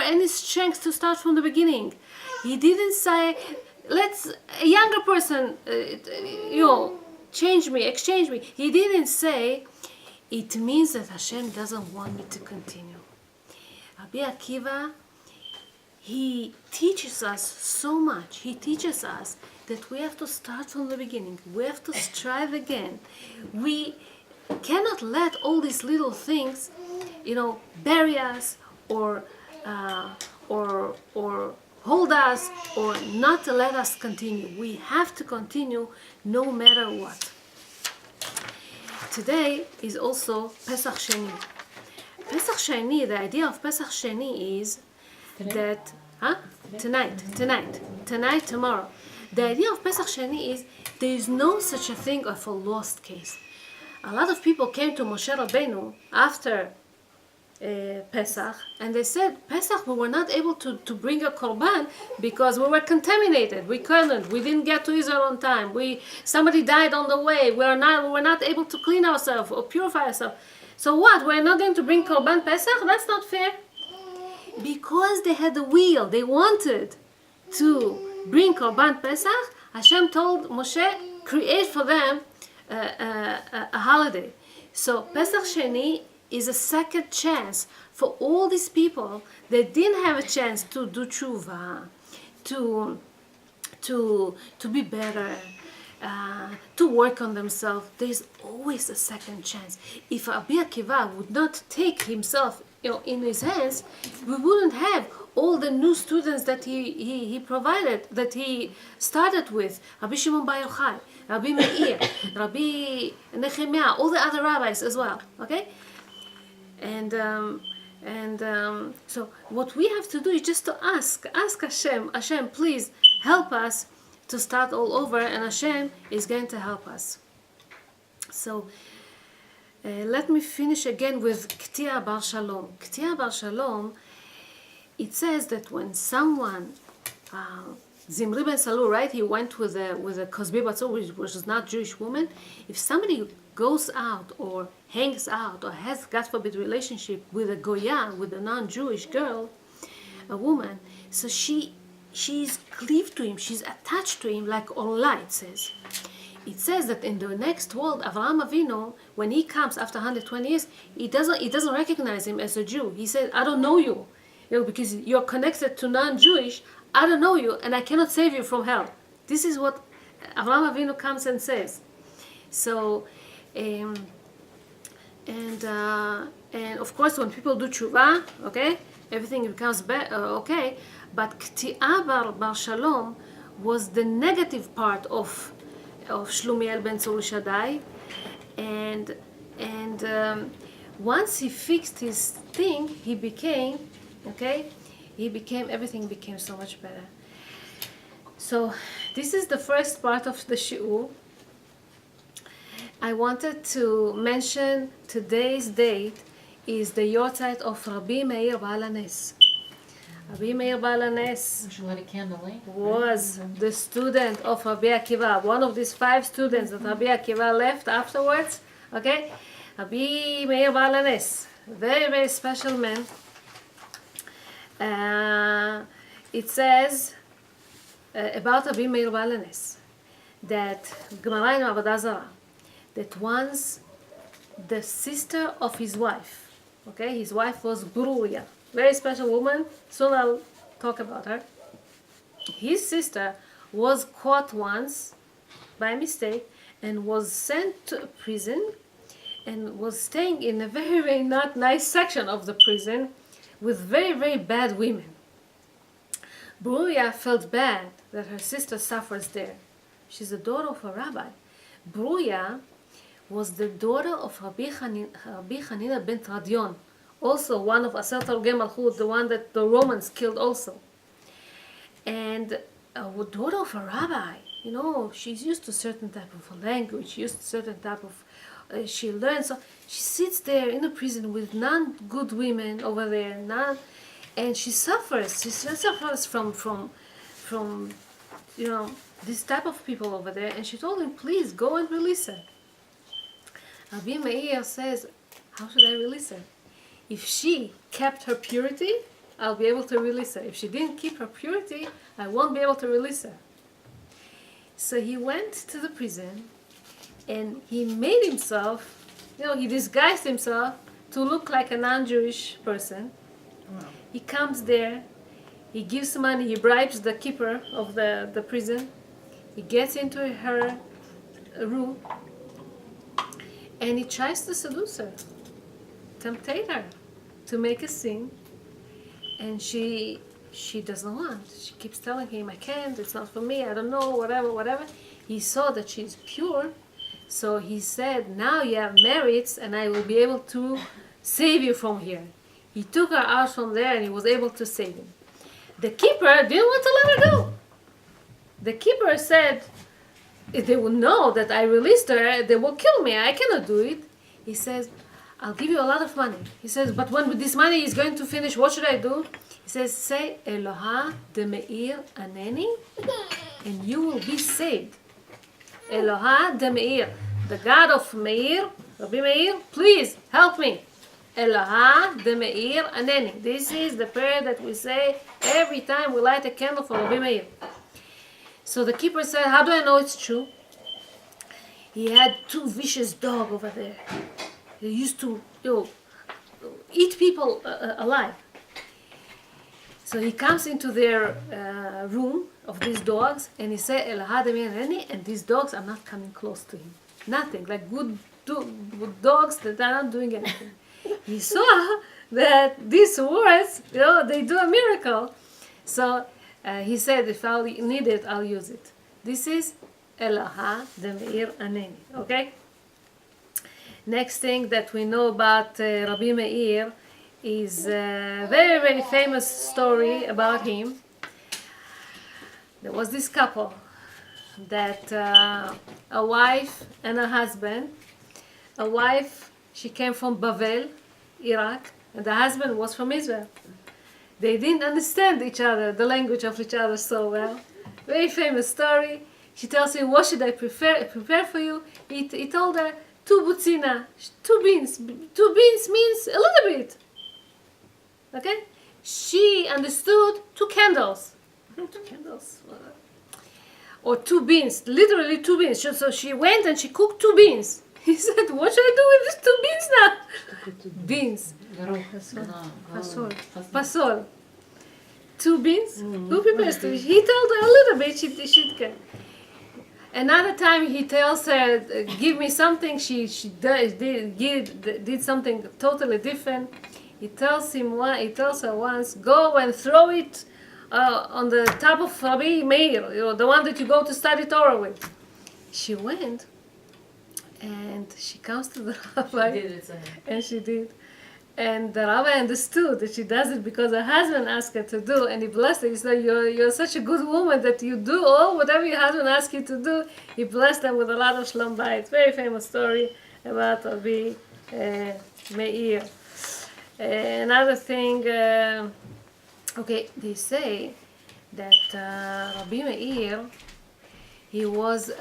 any strength to start from the beginning. He didn't say, let's a younger person, change me, exchange me. He didn't say, it means that Hashem doesn't want me to continue. Rabbi Akiva, he teaches us so much. He teaches us that we have to start from the beginning. We have to strive again. We cannot let all these little things, bury us or hold us or not let us continue. We have to continue no matter what. Today is also Pesach Sheni. Pesach Sheni, the idea of Pesach Sheni is that, tonight, tomorrow. The idea of Pesach Sheni is there is no such a thing of a lost case. A lot of people came to Moshe Rabbeinu after Pesach, and they said, Pesach, we were not able to bring a korban because we were contaminated. We couldn't. We didn't get to Israel on time. Somebody died on the way. We were not able to clean ourselves or purify ourselves. So what? We're not going to bring korban Pesach? That's not fair. Because they had the will, they wanted to bring korban Pesach. Hashem told Moshe, create for them a holiday. So Pesach Sheni is a second chance for all these people that didn't have a chance to do tshuva, to be better, to work on themselves. There's always a second chance. If Rabbi Akiva would not take himself in his hands, we wouldn't have all the new students that he provided, that he started with. Rabbi Shimon Bar Yochai, Rabbi Meir, Rabbi Nehemiah, all the other rabbis as well. Okay? And so what we have to do is just to ask Hashem, please help us to start all over, and Hashem is going to help us. So let me finish again with Ktiya Bar Shalom. Ktiya Bar Shalom, it says that when someone, Zimri ben Salul, right, he went with a Kozbi Batzor, which was not Jewish woman. If somebody goes out or hangs out or has, God forbid, relationship with a Goya, with a non-Jewish girl, a woman, so she's cleaved to him, she's attached to him like Allah, it says. It says that in the next world, Avraham Avinu, when he comes after 120 years, he doesn't recognize him as a Jew. He said, I don't know you, because you're connected to non-Jewish. I don't know you, and I cannot save you from hell. This is what Avraham Avinu comes and says. So, and of course, when people do tshuva, okay, everything becomes okay. But Ktiya Bar Shalom was the negative part of Shlomiel ben Tzur Shaddai, and once he fixed his thing, everything became so much better. So this is the first part of the shiur. I wanted to mention today's date is the Yortzeit of Rabbi Meir Baal HaNes. Rabbi Meir Baal HaNes was the student of Rabbi Akiva, one of these 5 students that Rabbi Akiva left afterwards. Okay, Rabbi Meir Baal HaNes, very, very special man. It says about Rabbi Meir Baal HaNes that Gemara in Avodah Zarah, that once the sister of his wife, okay, his wife was Bruria, very special woman, soon I'll talk about her. His sister was caught once by mistake and was sent to a prison and was staying in a very, very not nice section of the prison with very, very bad women. Bruria felt bad that her sister suffers there. She's the daughter of a rabbi. Bruria was the daughter of Rabbi Hanina ben Tradion, also one of Aser Tarugei Malchut, the one that the Romans killed also. And a daughter of a rabbi, she's used to certain type of language, used to certain type of, she learns. So she sits there in a prison with non-good women over there, and she suffers. She suffers from this type of people over there. And she told him, please go and release her. Rabbi Meir says, how should I release her? If she kept her purity, I'll be able to release her. If she didn't keep her purity, I won't be able to release her. So he went to the prison and he made himself, he disguised himself to look like a non-Jewish person. Wow. He comes there, he gives money, he bribes the keeper of the prison. He gets into her room and he tries to seduce her, temptate her to make a scene. And she doesn't want. She keeps telling him, I can't, it's not for me, I don't know, whatever. He saw that she's pure, so he said, now you have merits and I will be able to save you from here. He took her out from there and he was able to save him. The keeper didn't want to let her go. The keeper said, if they will know that I released her, they will kill me. I cannot do it. He says, I'll give you a lot of money. He says, but when this money is going to finish, what should I do? He says, say, Eloha de Meir Aneni, and you will be saved. Eloha de Meir, the God of Meir, Rabbi Meir, please help me. Eloha de Meir Aneni. This is the prayer that we say every time we light a candle for Rabbi Meir. So the keeper said, how do I know it's true? He had 2 vicious dogs over there. They used to eat people alive. So he comes into their room of these dogs and he said, Eloha de Meir Aneni, and these dogs are not coming close to him. Nothing, like good dogs that are not doing anything. He saw that these words, they do a miracle. So he said, if I'll need it, I'll use it. This is Eloha de Meir Aneni, okay? Next thing that we know about Rabbi Meir is a very, very famous story about him. There was this couple that a wife and a husband. A wife, she came from Bavel, Iraq, and the husband was from Israel. They didn't understand each other, the language of each other so well. Very famous story. She tells him, what should I prepare for you? He told her, 2 butzina, 2 beans. 2 beans means a little bit. Okay? She understood 2 candles. 2 candles. Or 2 beans, literally 2 beans. So she went and she cooked 2 beans. He said, what should I do with these 2 beans now? Beans. Pasol. 2 beans? Who prepares 2? He told her a little bit, she can. Another time he tells her, give me something, she did something totally different. He tells her once, go and throw it on the top of Rabbi Meir, the one that you go to study Torah with. She went, and she comes to the rabbi, She did it, and she did. And the rabbi understood that she does it because her husband asked her to do, and he blessed her. He said, you're such a good woman that you do all whatever your husband asks you to do. He blessed them with a lot of shalom bayit. Very famous story about Rabbi Meir. Another thing, they say that Rabbi Meir, he was,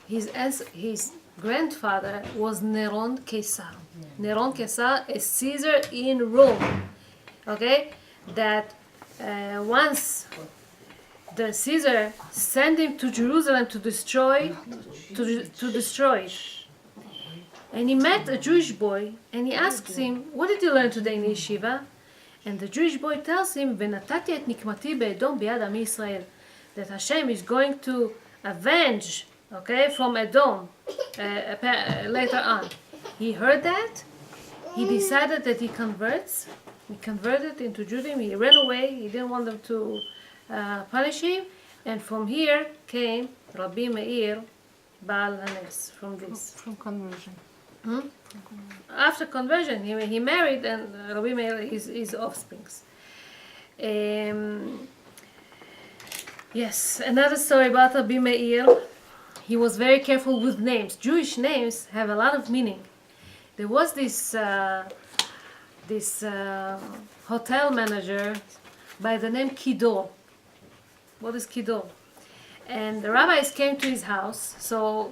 his grandfather was Neron Caesar. Neron Caesar, a Caesar in Rome. Okay, that once the Caesar sent him to Jerusalem to destroy it. And he met a Jewish boy and he asks him, what did you learn today in yeshiva? And the Jewish boy tells him, "V'natati et nikmati be'edom biyad ami Yisrael," that Hashem is going to avenge, from Edom later on. He heard that. He decided that he converts. He converted into Judaism. He ran away. He didn't want them to punish him. And from here came Rabbi Meir Baal Hanes, from this. From conversion. After conversion, he married, and Rabbi Meir is his offsprings. Yes, another story about Rabbi Meir. He was very careful with names. Jewish names have a lot of meaning. There was this hotel manager by the name Kidor. What is Kidor? And the rabbis came to his house, so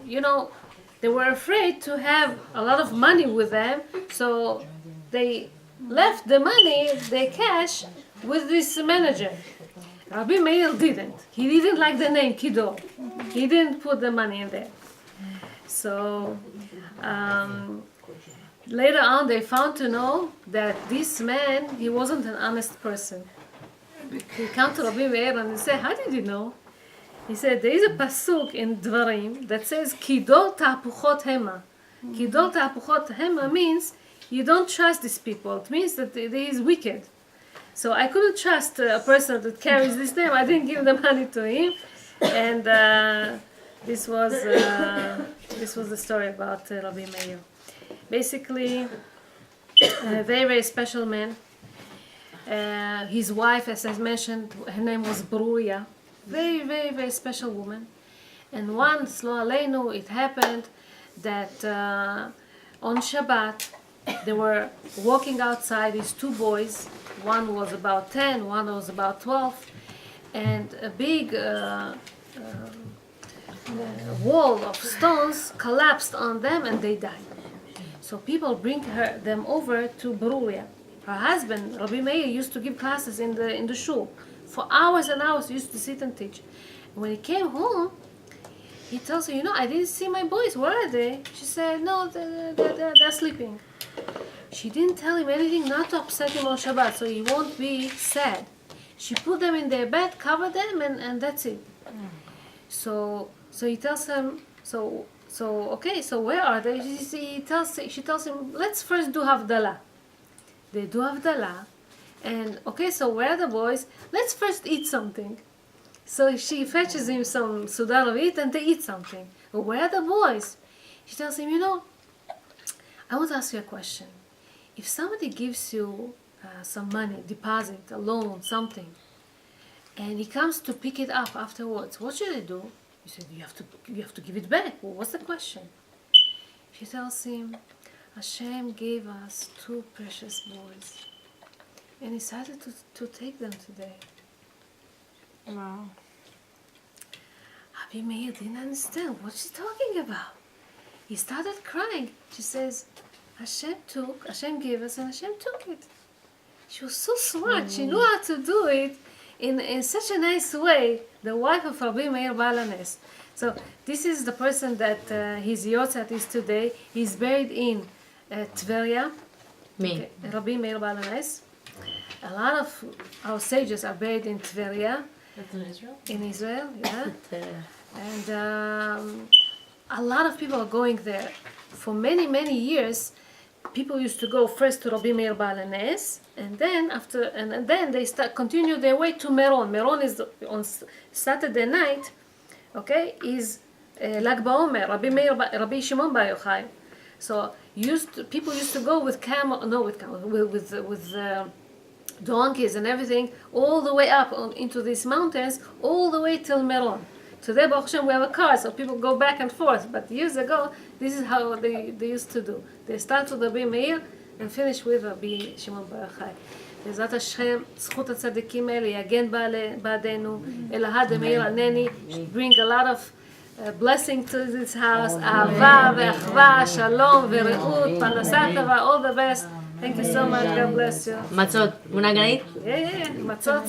they were afraid to have a lot of money with them, so they left the money, the cash, with this manager. Rabbi Meir didn't. He didn't like the name Kidol. He didn't put the money in there. So later on, they found to know that this man, he wasn't an honest person. He came to Rabbi Meir and he said, "How did you know?" He said, "There is a pasuk in Dvarim that says, Kidol ta'apuchot hema." Kidol ta'apuchot hema means you don't trust these people. It means that he is wicked. So I couldn't trust a person that carries this name. I didn't give the money to him. And this was the story about Rabbi Meir. Basically, a very, very special man. His wife, as I mentioned, her name was Bruya. Very, very, very special woman. And once, lo aleinu, it happened that on Shabbat, they were walking outside, these two boys. One was about 10, one was about 12. And a big wall of stones collapsed on them and they died. So people bring them over to Bruya. Her husband, Rabbi Meir, used to give classes in the shul. For hours and hours, he used to sit and teach. And when he came home, he tells her, I didn't see my boys. Where are they? She said, no, they're sleeping. She didn't tell him anything not to upset him on Shabbat, so he won't be sad. She put them in their bed, covered them, and that's it. So he tells him, okay, so where are they? She tells him, let's first do Havdalah. They do Havdalah. And, okay, so where are the boys? Let's first eat something. So she fetches him some sudar of it and they eat something. But where are the boys? She tells him, I want to ask you a question. If somebody gives you some money, deposit, a loan, something, and he comes to pick it up afterwards, what should I do? He said, you have to give it back. Well, what's the question? She tells him, Hashem gave us two precious boys. And he decided to take them today. Wow. Rabbi Meir didn't understand what she's talking about. He started crying. She says, Hashem gave us and Hashem took it. She was so smart. She knew how to do it in such a nice way. The wife of Rabbi Meir Balanes. So this is the person that his Yotzat is today. He's buried in Tveria. Me. Rabbi Meir Balanes. A lot of our sages are buried in Tveria. That's in Israel? In Israel, yeah. And a lot of people are going there. For many, many years, people used to go first to Rabbi Meir Balanes, and then they continue their way to Meron. Meron is on Saturday night. Okay, is Lag BaOmer, Rabbi Shimon Bar Yochai. So people used to go with donkeys and everything, all the way up into these mountains, all the way till Meron. Today, Baruch Hashem, we have a car, so people go back and forth. But years ago, this is how they used to do. They start with Rabbi Meir and finish with Rabbi Shimon Bar Yochai. בעזרת השם, זכות הצדיקים האלה יגן בעדנו, אלהה דמאיר ענני, bring a lot of blessing to this house, אהבה ואחווה, שלום ורעות, פרנסה טובה, all the best. Thank you so much, God bless you. מצות, מונה גנית? Yeah, מצות.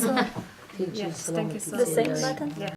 Yes, thank you so much. The same button? Yeah.